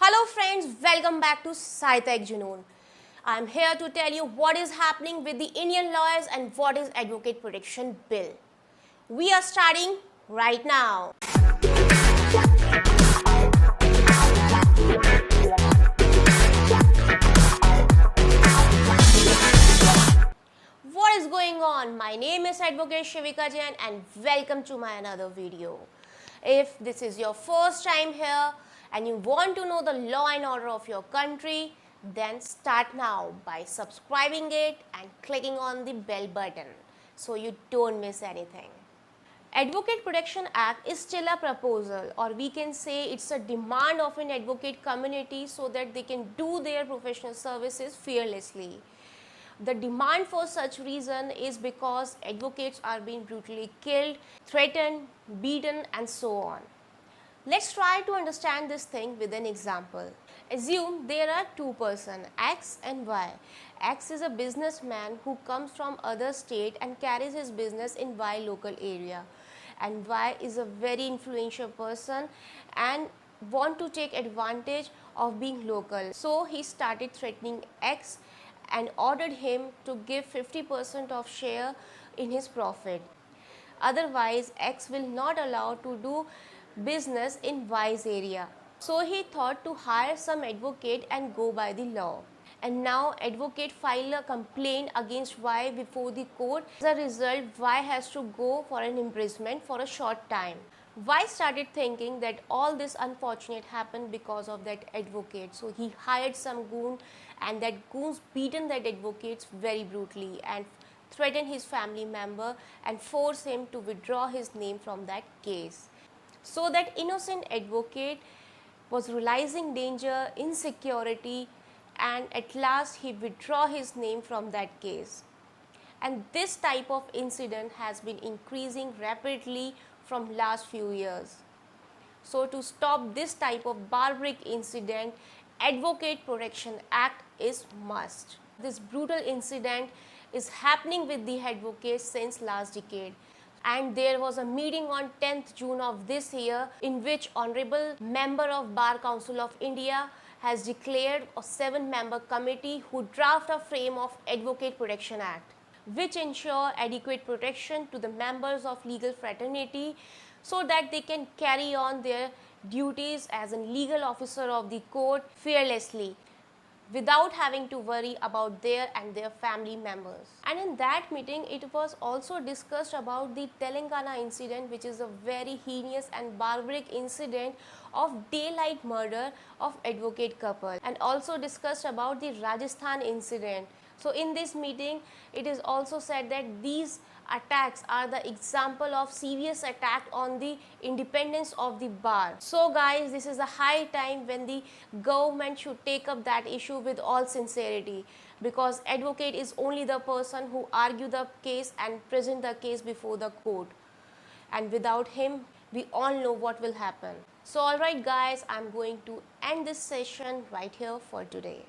Hello friends, welcome back to Saitek Junoon. I am here to tell you what is happening with the Indian lawyers and what is Advocate Protection Bill. We are starting right now. What is going on? My name is Advocate Shivika Jain and welcome to my another video. If this is your first time here and you want to know the law and order of your country, then start now by subscribing it and clicking on the bell button so you don't miss anything. Advocate Protection Act is still a proposal, or we can say it's a demand of an advocate community so that they can do their professional services fearlessly. The demand for such reason is because advocates are being brutally killed, threatened, beaten and so on. Let's try to understand this thing with an example. Assume there are two persons, X and Y. X is a businessman who comes from other state and carries his business in Y local area. And Y is a very influential person and want to take advantage of being local. So he started threatening X and ordered him to give 50% of share in his profit. Otherwise, X will not allow to do business in Y's area. So he thought to hire some advocate and go by the law. And now advocate filed a complaint against Y before the court. As a result, Y has to go for an imprisonment for a short time. Y started thinking that all this unfortunate happened because of that advocate. So he hired some goon and that goons beaten that advocate very brutally and threatened his family member and forced him to withdraw his name from that case. So that innocent advocate was realizing danger, insecurity, and at last he withdrew his name from that case. And this type of incident has been increasing rapidly from last few years. So to stop this type of barbaric incident, Advocate Protection Act is must. This brutal incident is happening with the advocates since last decade. And there was a meeting on 10th June of this year in which Honorable Member of Bar Council of India has declared a 7-member committee who draft a frame of Advocate Protection Act, which ensure adequate protection to the members of legal fraternity so that they can carry on their duties as a legal officer of the court fearlessly without having to worry about their and their family members. And in that meeting, it was also discussed about the Telangana incident, which is a very heinous and barbaric incident of daylight murder of advocate couple, and also discussed about the Rajasthan incident. So in this meeting, it is also said that these attacks are the example of serious attack on the independence of the bar. So guys, this is a high time when the government should take up that issue with all sincerity, because advocate is only the person who argue the case and present the case before the court, and without him we all know what will happen. So alright guys, I'm going to end this session right here for today.